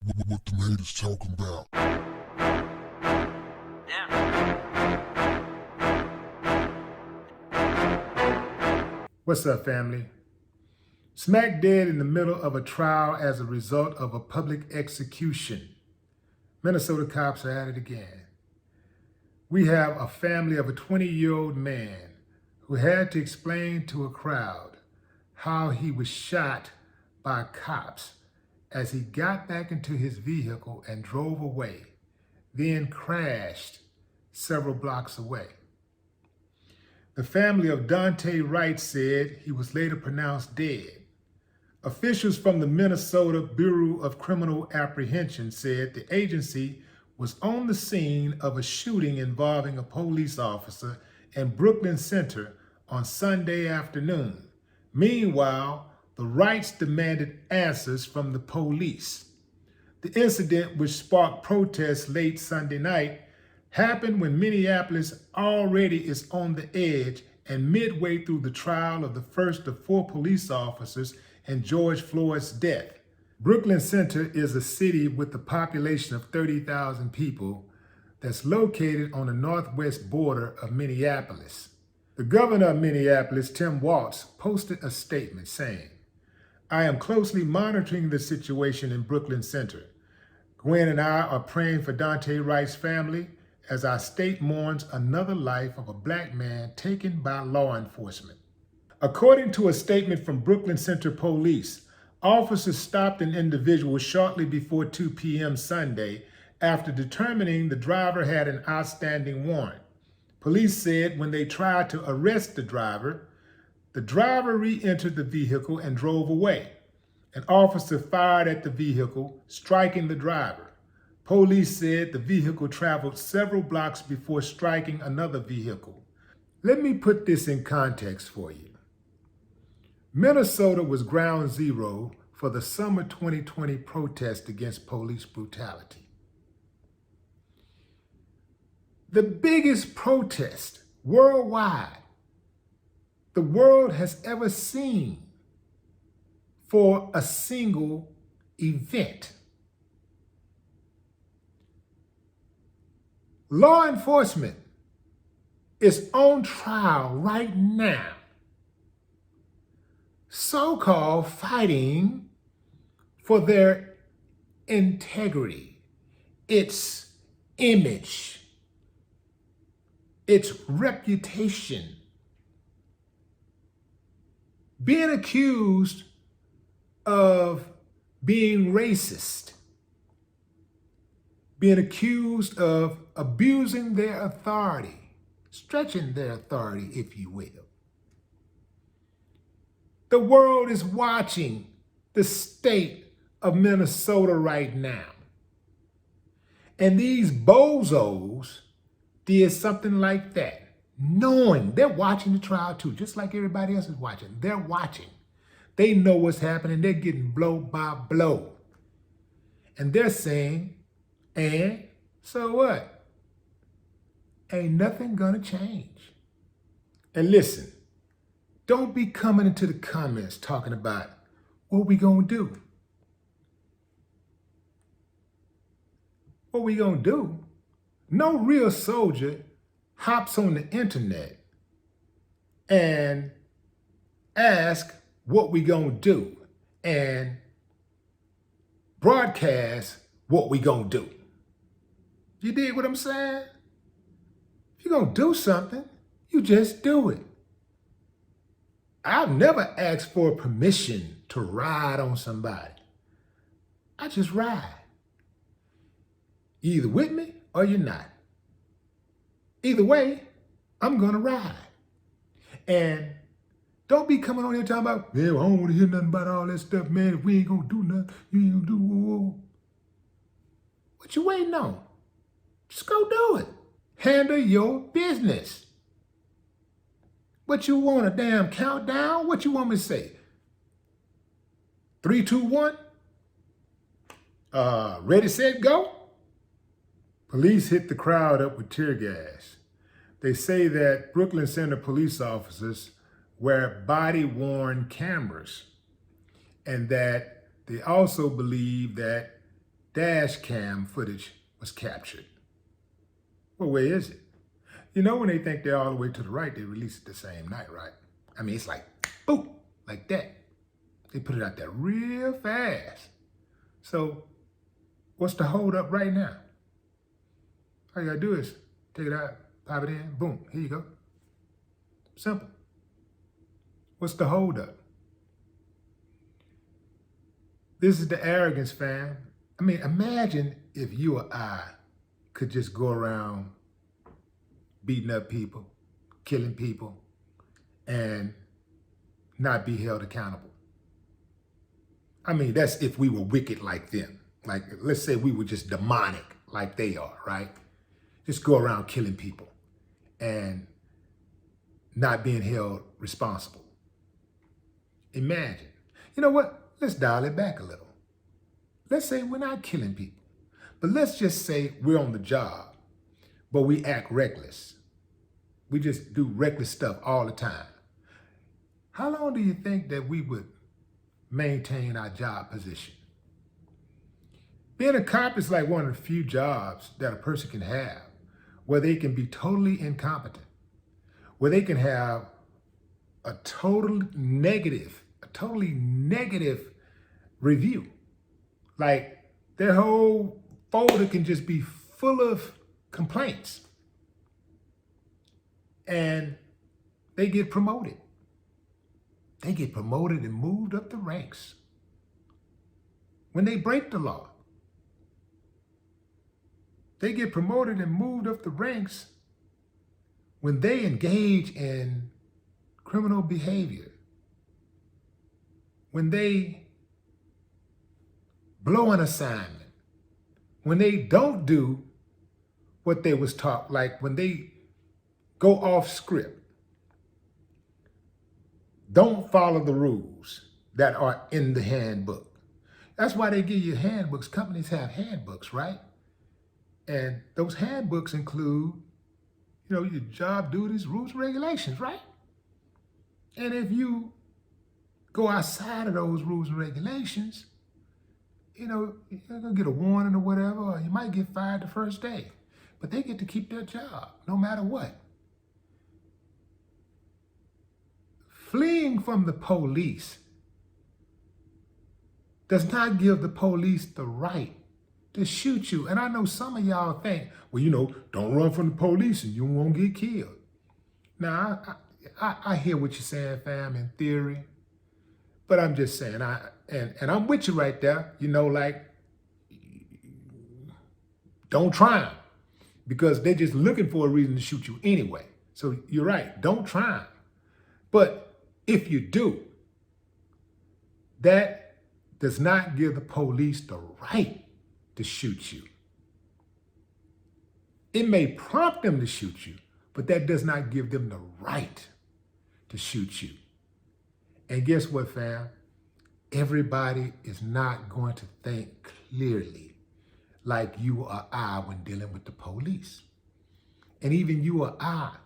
What the haters talking about? What's up, family? Smack dead in the middle of a trial as a result of a public execution. Minnesota cops are at it again. We have a family of a 20-year-old man who had to explain to a crowd how he was shot by cops as he got back into his vehicle and drove away, then crashed several blocks away. The family of Dante Wright said he was later pronounced dead. Officials from the Minnesota Bureau of Criminal Apprehension said the agency was on the scene of a shooting involving a police officer in Brooklyn Center on Sunday afternoon. Meanwhile, the Wrights demanded answers from the police. The incident, which sparked protests late Sunday night, happened when Minneapolis already is on the edge and midway through the trial of the first of 4 police officers in George Floyd's death. Brooklyn Center is a city with a population of 30,000 people that's located on the northwest border of Minneapolis. The governor of Minneapolis, Tim Walz, posted a statement saying, "I am closely monitoring the situation in Brooklyn Center. Gwen and I are praying for Dante Wright's family as our state mourns another life of a black man taken by law enforcement." According to a statement from Brooklyn Center Police, officers stopped an individual shortly before 2 p.m. Sunday after determining the driver had an outstanding warrant. Police said when they tried to arrest the driver re-entered the vehicle and drove away. An officer fired at the vehicle, striking the driver. Police said the vehicle traveled several blocks before striking another vehicle. Let me put this in context for you. Minnesota was ground zero for the summer 2020 protest against police brutality. The biggest protest worldwide the world has ever seen for a single event. Law enforcement is on trial right now, so-called fighting for their integrity, its image, its reputation, being accused of being racist, being accused of abusing their authority, stretching their authority, if you will. The world is watching the state of Minnesota right now. And these bozos did something like that, knowing they're watching the trial too, just like everybody else is watching. They're watching. They know what's happening. They're getting blow by blow. And they're saying, and so what? Ain't nothing gonna change. And listen, don't be coming into the comments talking about what we gonna do. What we gonna do? No real soldier hops on the internet and asks what we gonna do and broadcast what we gonna do. You dig what I'm saying? If you're gonna do something, you just do it. I've never asked for permission to ride on somebody. I just ride. You're either with me or you're not. Either way, I'm gonna ride. And don't be coming on here talking about, man, I don't want to hear nothing about all that stuff, man. If we ain't gonna do nothing, you ain't gonna do whoa. What you waiting on? Just go do it. Handle your business. What you want, a damn countdown? What you want me to say? 3, 2, 1? Ready, set, go? Police hit the crowd up with tear gas. They say that Brooklyn Center police officers wear body-worn cameras and that they also believe that dash cam footage was captured. Well, where is it? You know, when they think they're all the way to the right, they release it the same night, right? I mean, it's like, boom, like that. They put it out there real fast. So what's the hold up right now? All you gotta do is take it out, pop it in, boom, here you go. Simple. What's the hold up? This is the arrogance, fam. I mean, imagine if you or I could just go around beating up people, killing people, and not be held accountable. I mean, that's if we were wicked like them. Like, let's say we were just demonic like they are, right? Just go around killing people and not being held responsible. Imagine. You know what? Let's dial it back a little. Let's say we're not killing people, but let's just say we're on the job, but we act reckless. We just do reckless stuff all the time. How long do you think that we would maintain our job position? Being a cop is like one of the few jobs that a person can have where they can be totally incompetent, where they can have a totally negative review. Like their whole folder can just be full of complaints. And they get promoted. They get promoted and moved up the ranks when they break the law. They get promoted and moved up the ranks when they engage in criminal behavior, when they blow an assignment, when they don't do what they was taught, like when they go off script, don't follow the rules that are in the handbook. That's why they give you handbooks. Companies have handbooks, right? And those handbooks include, you know, your job duties, rules, and regulations, right? And if you go outside of those rules and regulations, you know, you're gonna get a warning or whatever, or you might get fired the first day. But they get to keep their job no matter what. Fleeing from the police does not give the police the right to shoot you. And I know some of y'all think, well, you know, don't run from the police and you won't get killed. Now, I hear what you're saying, fam, in theory, but I'm just saying, and I'm with you right there, you know, like, don't try them because they're just looking for a reason to shoot you anyway. So you're right, don't try them. But if you do, that does not give the police the right to shoot you. It may prompt them to shoot you, but that does not give them the right to shoot you. And guess what, fam? Everybody is not going to think clearly like you or I when dealing with the police. And even you or I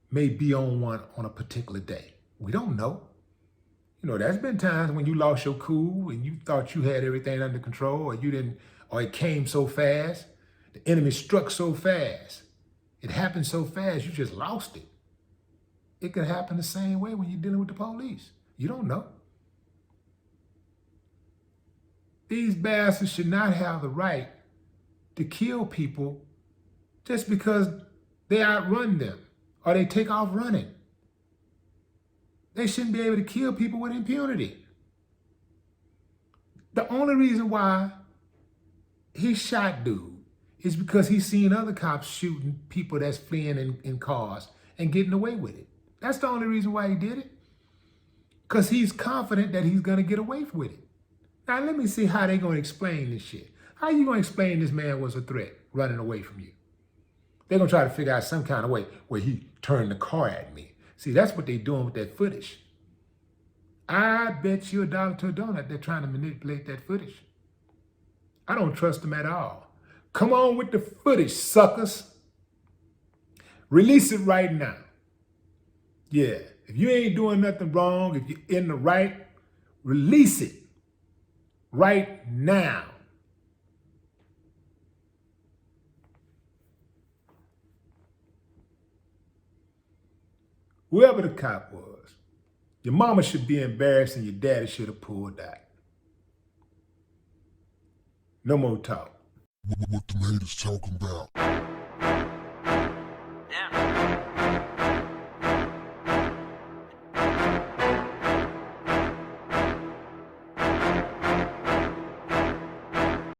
may be on one on a particular day. We don't know. You know, there's been times when you lost your cool and you thought you had everything under control, or you didn't, or it came so fast. The enemy struck so fast. It happened so fast, you just lost it. It could happen the same way when you're dealing with the police. You don't know. These bastards should not have the right to kill people just because they outrun them or they take off running. They shouldn't be able to kill people with impunity. The only reason why he shot dude is because he's seen other cops shooting people that's fleeing in cars and getting away with it. That's the only reason why he did it. Because he's confident that he's going to get away with it. Now, let me see how they're going to explain this shit. How are you going to explain this man was a threat running away from you? They're going to try to figure out some kind of way where he turned the car at me. See, that's what they're doing with that footage. I bet you $1 to a donut they're trying to manipulate that footage. I don't trust them at all. Come on with the footage, suckers. Release it right now. Yeah, if you ain't doing nothing wrong, if you're in the right, release it right now. Whoever the cop was, your mama should be embarrassed and your daddy should have pulled out. No more talk. What the haters talking about?